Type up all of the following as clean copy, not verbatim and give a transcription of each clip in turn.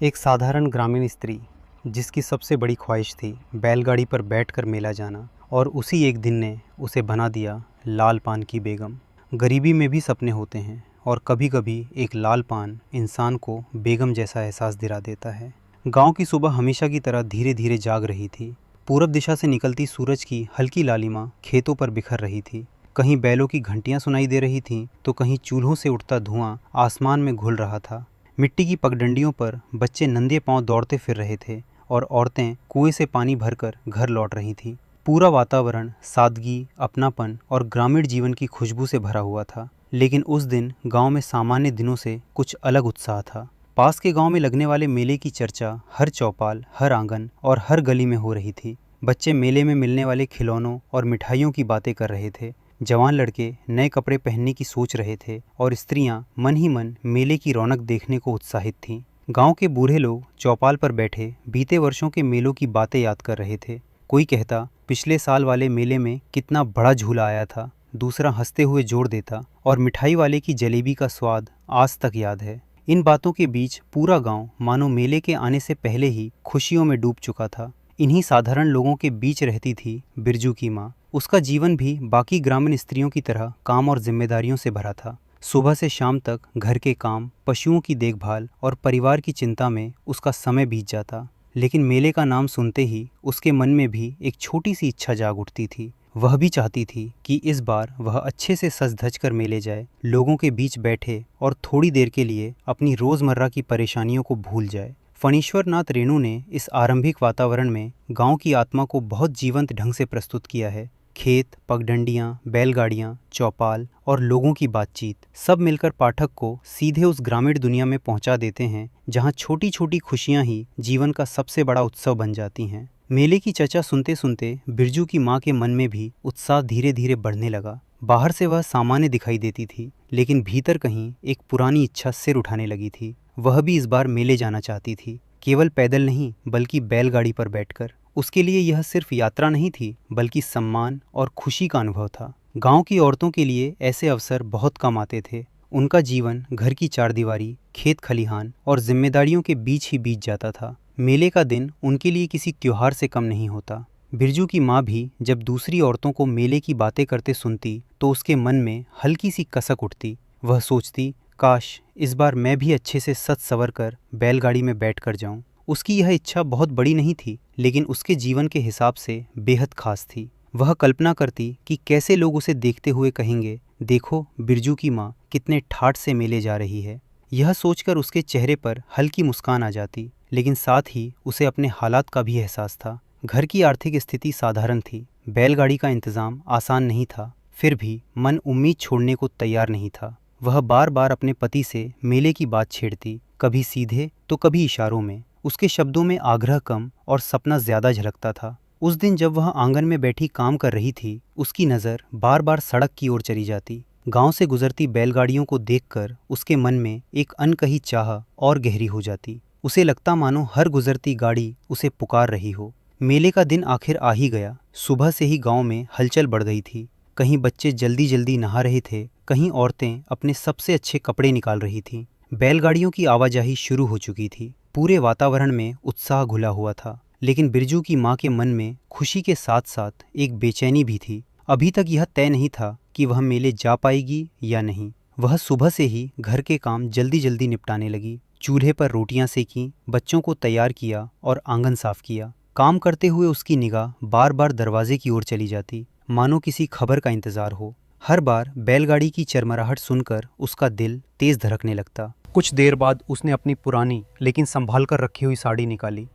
एक साधारण ग्रामीण स्त्री जिसकी सबसे बड़ी ख्वाहिश थी बैलगाड़ी पर बैठकर मेला जाना, और उसी एक दिन ने उसे बना दिया लाल पान की बेगम। गरीबी में भी सपने होते हैं, और कभी कभी एक लाल पान इंसान को बेगम जैसा एहसास दिला देता है। गांव की सुबह हमेशा की तरह धीरे धीरे जाग रही थी। पूरब दिशा से निकलती सूरज की हल्की लालिमा खेतों पर बिखर रही थी। कहीं बैलों की घंटियां सुनाई दे रही थीं, तो कहीं चूल्हों से उठता धुआं आसमान में घुल रहा था। मिट्टी की पगडंडियों पर बच्चे नंगे पांव दौड़ते फिर रहे थे, और औरतें कुएं से पानी भरकर घर लौट रही थीं। पूरा वातावरण सादगी, अपनापन और ग्रामीण जीवन की खुशबू से भरा हुआ था। लेकिन उस दिन गांव में सामान्य दिनों से कुछ अलग उत्साह था। पास के गांव में लगने वाले मेले की चर्चा हर चौपाल, हर आंगन और हर गली में हो रही थी। बच्चे मेले में मिलने वाले खिलौनों और मिठाइयों की बातें कर रहे थे। जवान लड़के नए कपड़े पहनने की सोच रहे थे, और स्त्रियां मन ही मन मेले की रौनक देखने को उत्साहित थीं। गांव के बूढ़े लोग चौपाल पर बैठे बीते वर्षों के मेलों की बातें याद कर रहे थे। कोई कहता पिछले साल वाले मेले में कितना बड़ा झूला आया था, दूसरा हंसते हुए जोड़ देता और मिठाई वाले की जलेबी का स्वाद आज तक याद है। इन बातों के बीच पूरा गांव मानो मेले के आने से पहले ही खुशियों में डूब चुका था। इन्हीं साधारण लोगों के बीच रहती थी बिरजू की माँ। उसका जीवन भी बाकी ग्रामीण स्त्रियों की तरह काम और जिम्मेदारियों से भरा था। सुबह से शाम तक घर के काम, पशुओं की देखभाल और परिवार की चिंता में उसका समय बीत जाता। लेकिन मेले का नाम सुनते ही उसके मन में भी एक छोटी सी इच्छा जाग उठती थी। वह भी चाहती थी कि इस बार वह अच्छे से सज धज कर मेले जाए, लोगों के बीच बैठे और थोड़ी देर के लिए अपनी रोजमर्रा की परेशानियों को भूल जाए। फणीश्वर नाथ रेणु ने इस आरंभिक वातावरण में गांव की आत्मा को बहुत जीवंत ढंग से प्रस्तुत किया है। खेत, पगडंडियां, बैलगाड़ियां, चौपाल और लोगों की बातचीत सब मिलकर पाठक को सीधे उस ग्रामीण दुनिया में पहुंचा देते हैं जहां छोटी छोटी खुशियां ही जीवन का सबसे बड़ा उत्सव बन जाती हैं। मेले की चर्चा सुनते सुनते बिरजू की माँ के मन में भी उत्साह धीरे धीरे बढ़ने लगा। बाहर से वह सामान्य दिखाई देती थी, लेकिन भीतर कहीं एक पुरानी इच्छा सिर उठाने लगी थी। वह भी इस बार मेले जाना चाहती थी, केवल पैदल नहीं बल्कि बैलगाड़ी पर बैठकर। उसके लिए यह सिर्फ यात्रा नहीं थी, बल्कि सम्मान और खुशी का अनुभव था। गांव की औरतों के लिए ऐसे अवसर बहुत कम आते थे। उनका जीवन घर की चारदीवारी, खेत खलिहान और जिम्मेदारियों के बीच ही बीत जाता था। मेले का दिन उनके लिए किसी त्योहार से कम नहीं होता। बिरजू की माँ भी जब दूसरी औरतों को मेले की बातें करते सुनती तो उसके मन में हल्की सी कसक उठती। वह सोचती, काश इस बार मैं भी अच्छे से सज संवर कर बैलगाड़ी में बैठ कर जाऊं। उसकी यह इच्छा बहुत बड़ी नहीं थी, लेकिन उसके जीवन के हिसाब से बेहद खास थी। वह कल्पना करती कि कैसे लोग उसे देखते हुए कहेंगे, देखो बिरजू की माँ कितने ठाठ से मेले जा रही है। यह सोचकर उसके चेहरे पर हल्की मुस्कान आ जाती, लेकिन साथ ही उसे अपने हालात का भी एहसास था। घर की आर्थिक स्थिति साधारण थी, बैलगाड़ी का इंतजाम आसान नहीं था, फिर भी मन उम्मीद छोड़ने को तैयार नहीं था। वह बार बार अपने पति से मेले की बात छेड़ती, कभी सीधे तो कभी इशारों में। उसके शब्दों में आग्रह कम और सपना ज्यादा झलकता था। उस दिन जब वह आंगन में बैठी काम कर रही थी, उसकी नज़र बार बार सड़क की ओर चली जाती। गांव से गुजरती बैलगाड़ियों को देखकर उसके मन में एक अनकही चाह और गहरी हो जाती। उसे लगता मानो हर गुजरती गाड़ी उसे पुकार रही हो। मेले का दिन आखिर आ ही गया। सुबह से ही गांव में हलचल बढ़ गई थी। कहीं बच्चे जल्दी जल्दी नहा रहे थे, कहीं औरतें अपने सबसे अच्छे कपड़े निकाल रही थीं। बैलगाड़ियों की आवाजाही शुरू हो चुकी थी। पूरे वातावरण में उत्साह घुला हुआ था, लेकिन बिरजू की माँ के मन में खुशी के साथ साथ एक बेचैनी भी थी। अभी तक यह तय नहीं था कि वह मेले जा पाएगी या नहीं। वह सुबह से ही घर के काम जल्दी जल्दी निपटाने लगी। चूल्हे पर रोटियां सेकीं, बच्चों को तैयार किया और आंगन साफ किया। काम करते हुए उसकी निगाह बार बार दरवाजे की ओर चली जाती, मानो किसी खबर का इंतजार हो। हर बार बैलगाड़ी की चरमराहट सुनकर उसका दिल तेज धड़कने लगता। कुछ देर बाद उसने अपनी पुरानी लेकिन संभाल कर रखी हुई साड़ी निकाली।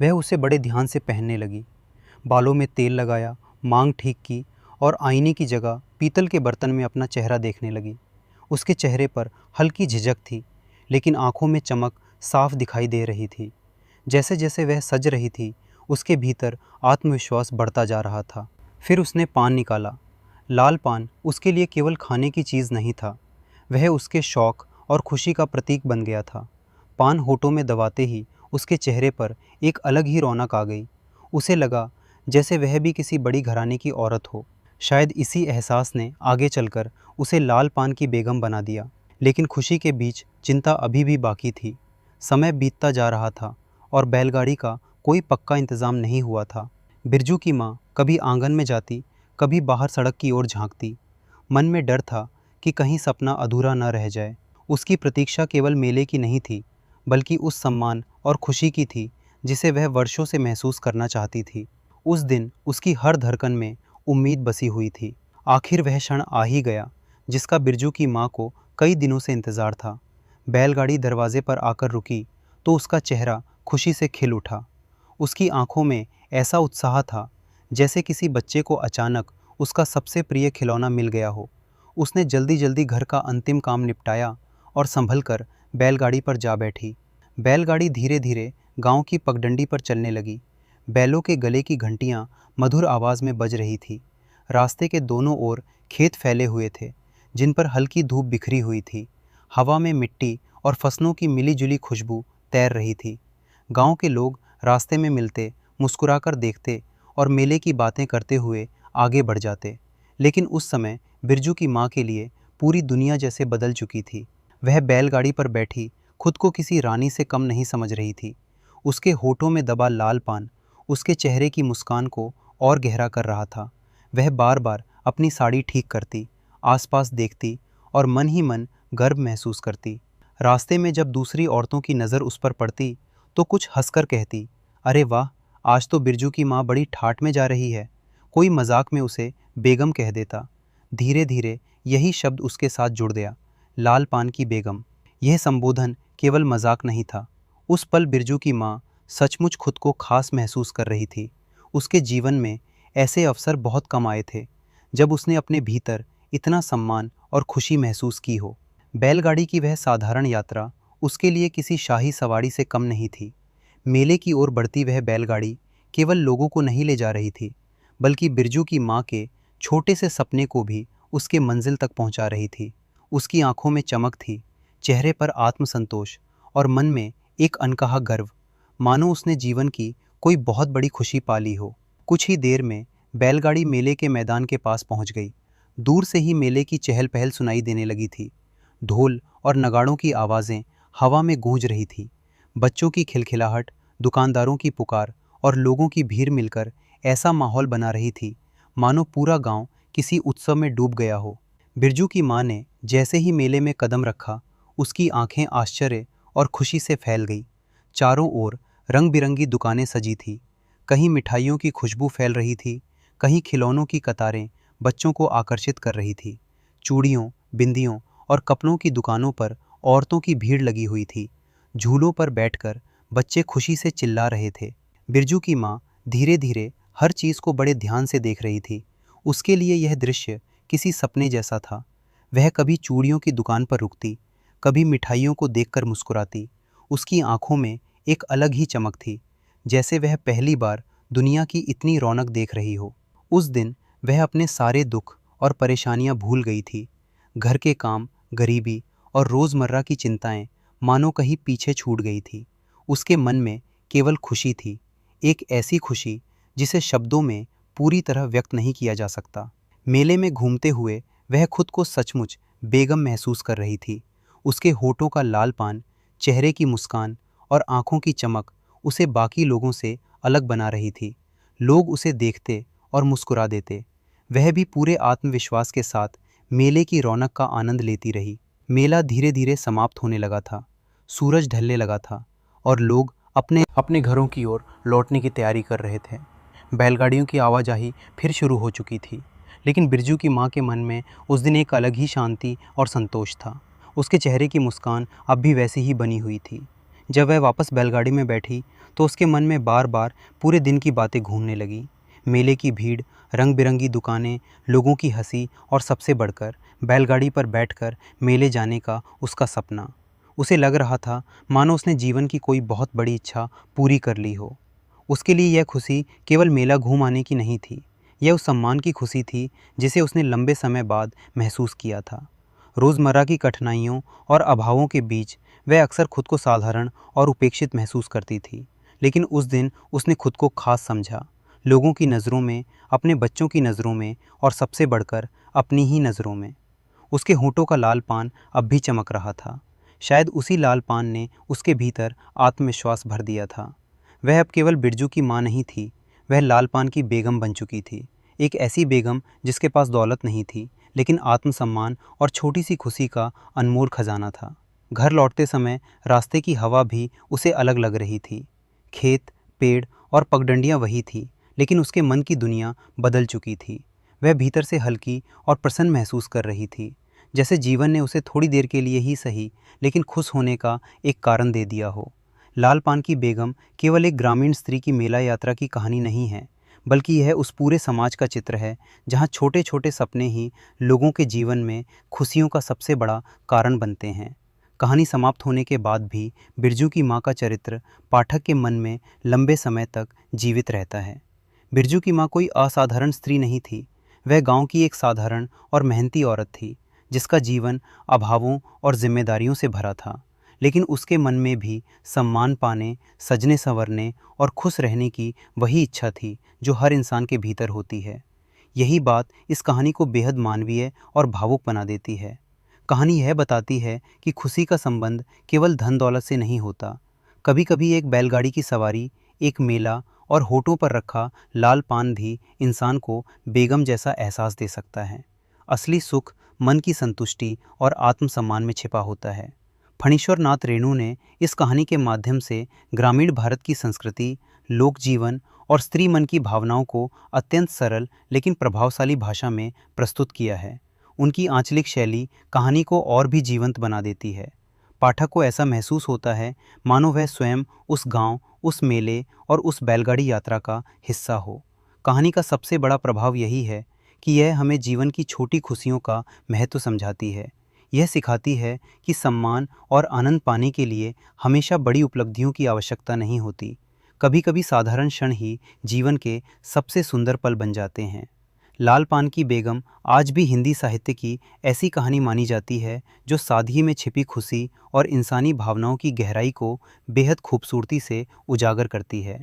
वह उसे बड़े ध्यान से पहनने लगी। बालों में तेल लगाया, मांग ठीक की और आईने की जगह पीतल के बर्तन में अपना चेहरा देखने लगी। उसके चेहरे पर हल्की झिझक थी, लेकिन आंखों में चमक साफ दिखाई दे रही थी। जैसे जैसे वह सज रही थी, उसके भीतर आत्मविश्वास बढ़ता जा रहा था। फिर उसने पान निकाला। लाल पान उसके लिए केवल खाने की चीज़ नहीं था, वह उसके शौक़ और खुशी का प्रतीक बन गया था। पान होठों में दबाते ही उसके चेहरे पर एक अलग ही रौनक आ गई। उसे लगा जैसे वह भी किसी बड़ी घराने की औरत हो। शायद इसी एहसास ने आगे चलकर उसे लाल पान की बेगम बना दिया। लेकिन खुशी के बीच चिंता अभी भी बाकी थी। समय बीतता जा रहा था और बैलगाड़ी का कोई पक्का इंतज़ाम नहीं हुआ था। बिरजू की माँ कभी आंगन में जाती, कभी बाहर सड़क की ओर झांकती। मन में डर था कि कहीं सपना अधूरा न रह जाए। उसकी प्रतीक्षा केवल मेले की नहीं थी, बल्कि उस सम्मान और खुशी की थी जिसे वह वर्षों से महसूस करना चाहती थी। उस दिन उसकी हर धड़कन में उम्मीद बसी हुई थी। आखिर वह क्षण आ ही गया जिसका बिरजू की माँ को कई दिनों से इंतज़ार था। बैलगाड़ी दरवाजे पर आकर रुकी तो उसका चेहरा खुशी से खिल उठा। उसकी आंखों में ऐसा उत्साह था जैसे किसी बच्चे को अचानक उसका सबसे प्रिय खिलौना मिल गया हो। उसने जल्दी जल्दी घर का अंतिम काम निपटाया और संभल कर बैलगाड़ी पर जा बैठी। बैलगाड़ी धीरे धीरे गांव की पगडंडी पर चलने लगी। बैलों के गले की घंटियां मधुर आवाज़ में बज रही थी। रास्ते के दोनों ओर खेत फैले हुए थे जिन पर हल्की धूप बिखरी हुई थी। हवा में मिट्टी और फसलों की मिली-जुली खुशबू तैर रही थी। गांव के लोग रास्ते में मिलते, मुस्कुराकर देखते और मेले की बातें करते हुए आगे बढ़ जाते। लेकिन उस समय बिरजू की माँ के लिए पूरी दुनिया जैसे बदल चुकी थी। वह बैलगाड़ी पर बैठी खुद को किसी रानी से कम नहीं समझ रही थी। उसके होठों में दबा लाल पान उसके चेहरे की मुस्कान को और गहरा कर रहा था। वह बार बार अपनी साड़ी ठीक करती, आसपास देखती और मन ही मन गर्व महसूस करती। रास्ते में जब दूसरी औरतों की नज़र उस पर पड़ती तो कुछ हंसकर कहती, अरे वाह, आज तो बिरजू की माँ बड़ी ठाठ में जा रही है। कोई मजाक में उसे बेगम कह देता। धीरे धीरे यही शब्द उसके साथ जुड़ गया, लाल पान की बेगम। यह संबोधन केवल मजाक नहीं था। उस पल बिरजू की माँ सचमुच खुद को खास महसूस कर रही थी। उसके जीवन में ऐसे अवसर बहुत कम आए थे जब उसने अपने भीतर इतना सम्मान और खुशी महसूस की हो। बैलगाड़ी की वह साधारण यात्रा उसके लिए किसी शाही सवारी से कम नहीं थी। मेले की ओर बढ़ती वह बैलगाड़ी केवल लोगों को नहीं ले जा रही थी, बल्कि बिरजू की माँ के छोटे से सपने को भी उसके मंजिल तक पहुंचा रही थी। उसकी आंखों में चमक थी, चेहरे पर आत्मसंतोष और मन में एक अनकहा गर्व, मानो उसने जीवन की कोई बहुत बड़ी खुशी पा ली हो। कुछ ही देर में बैलगाड़ी मेले के मैदान के पास पहुंच गई। दूर से ही मेले की चहल पहल सुनाई देने लगी थी। ढोल और नगाड़ों की आवाज़ें हवा में गूंज रही थी। बच्चों की खिलखिलाहट, दुकानदारों की पुकार और लोगों की भीड़ मिलकर ऐसा माहौल बना रही थी मानो पूरा गांव किसी उत्सव में डूब गया हो। बिरजू की माँ ने जैसे ही मेले में कदम रखा, उसकी आंखें आश्चर्य और खुशी से फैल गई। चारों ओर रंग बिरंगी दुकानें सजी थी। कहीं मिठाइयों की खुशबू फैल रही थी, कहीं खिलौनों की कतारें बच्चों को आकर्षित कर रही थी। चूड़ियों, बिंदियों और कपड़ों की दुकानों पर औरतों की भीड़ लगी हुई थी। झूलों पर बैठकर बच्चे खुशी से चिल्ला रहे थे। बिरजू की माँ धीरे धीरे हर चीज़ को बड़े ध्यान से देख रही थी। उसके लिए यह दृश्य किसी सपने जैसा था। वह कभी चूड़ियों की दुकान पर रुकती, कभी मिठाइयों को देखकर मुस्कुराती। उसकी आंखों में एक अलग ही चमक थी, जैसे वह पहली बार दुनिया की इतनी रौनक देख रही हो। उस दिन वह अपने सारे दुख और परेशानियां भूल गई थी। घर के काम, गरीबी और रोज़मर्रा की चिंताएं मानो कहीं पीछे छूट गई थी। उसके मन में केवल खुशी थी, एक ऐसी खुशी जिसे शब्दों में पूरी तरह व्यक्त नहीं किया जा सकता। मेले में घूमते हुए वह खुद को सचमुच बेगम महसूस कर रही थी। उसके होठों का लाल पान, चेहरे की मुस्कान और आंखों की चमक उसे बाकी लोगों से अलग बना रही थी। लोग उसे देखते और मुस्कुरा देते। वह भी पूरे आत्मविश्वास के साथ मेले की रौनक का आनंद लेती रही। मेला धीरे धीरे समाप्त होने लगा था। सूरज ढलने लगा था और लोग अपने अपने घरों की ओर लौटने की तैयारी कर रहे थे। बैलगाड़ियों की आवाजाही फिर शुरू हो चुकी थी, लेकिन बिरजू की माँ के मन में उस दिन एक अलग ही शांति और संतोष था। उसके चेहरे की मुस्कान अब भी वैसी ही बनी हुई थी। जब वह वापस बैलगाड़ी में बैठी तो उसके मन में बार बार पूरे दिन की बातें घूमने लगी। मेले की भीड़, रंग बिरंगी दुकानें, लोगों की हंसी और सबसे बढ़कर बैलगाड़ी पर बैठकर मेले जाने का उसका सपना। उसे लग रहा था मानो उसने जीवन की कोई बहुत बड़ी इच्छा पूरी कर ली हो। उसके लिए यह खुशी केवल मेला घूम आने की नहीं थी, यह उस सम्मान की खुशी थी जिसे उसने लंबे समय बाद महसूस किया था। रोज़मर्रा की कठिनाइयों और अभावों के बीच वह अक्सर खुद को साधारण और उपेक्षित महसूस करती थी, लेकिन उस दिन उसने खुद को खास समझा। लोगों की नज़रों में, अपने बच्चों की नज़रों में और सबसे बढ़कर अपनी ही नज़रों में। उसके होठों का लाल पान अब भी चमक रहा था, शायद उसी लाल पान ने उसके भीतर आत्मविश्वास भर दिया था। वह अब केवल बिरजू की माँ नहीं थी, वह लाल पान की बेगम बन चुकी थी। एक ऐसी बेगम जिसके पास दौलत नहीं थी, लेकिन आत्मसम्मान और छोटी सी खुशी का अनमोल खजाना था। घर लौटते समय रास्ते की हवा भी उसे अलग लग रही थी। खेत, पेड़ और पगडंडियाँ वही थी, लेकिन उसके मन की दुनिया बदल चुकी थी। वह भीतर से हल्की और प्रसन्न महसूस कर रही थी, जैसे जीवन ने उसे थोड़ी देर के लिए ही सही, लेकिन खुश होने का एक कारण दे दिया हो। लाल पान की बेगम केवल एक ग्रामीण स्त्री की मेला यात्रा की कहानी नहीं है, बल्कि यह उस पूरे समाज का चित्र है जहाँ छोटे छोटे सपने ही लोगों के जीवन में खुशियों का सबसे बड़ा कारण बनते हैं। कहानी समाप्त होने के बाद भी बिरजू की माँ का चरित्र पाठक के मन में लंबे समय तक जीवित रहता है। बिरजू की माँ कोई असाधारण स्त्री नहीं थी, वह गांव की एक साधारण और मेहनती औरत थी, जिसका जीवन अभावों और जिम्मेदारियों से भरा था। लेकिन उसके मन में भी सम्मान पाने, सजने संवरने और खुश रहने की वही इच्छा थी जो हर इंसान के भीतर होती है। यही बात इस कहानी को बेहद मानवीय और भावुक बना देती है। कहानी यह बताती है कि खुशी का संबंध केवल धन दौलत से नहीं होता। कभी कभी एक बैलगाड़ी की सवारी, एक मेला और होठों पर रखा लाल पान भी इंसान को बेगम जैसा एहसास दे सकता है। असली सुख मन की संतुष्टि और आत्मसम्मान में छिपा होता है। फणीश्वर नाथ रेणु ने इस कहानी के माध्यम से ग्रामीण भारत की संस्कृति, लोक जीवन और स्त्री मन की भावनाओं को अत्यंत सरल लेकिन प्रभावशाली भाषा में प्रस्तुत किया है। उनकी आंचलिक शैली कहानी को और भी जीवंत बना देती है। पाठक को ऐसा महसूस होता है मानो वह स्वयं उस गांव, उस मेले और उस बैलगाड़ी यात्रा का हिस्सा हो। कहानी का सबसे बड़ा प्रभाव यही है कि यह हमें जीवन की छोटी खुशियों का महत्व समझाती है। यह सिखाती है कि सम्मान और आनंद पाने के लिए हमेशा बड़ी उपलब्धियों की आवश्यकता नहीं होती। कभी कभी साधारण क्षण ही जीवन के सबसे सुंदर पल बन जाते हैं। लाल पान की बेगम आज भी हिंदी साहित्य की ऐसी कहानी मानी जाती है जो सादगी में छिपी खुशी और इंसानी भावनाओं की गहराई को बेहद खूबसूरती से उजागर करती है।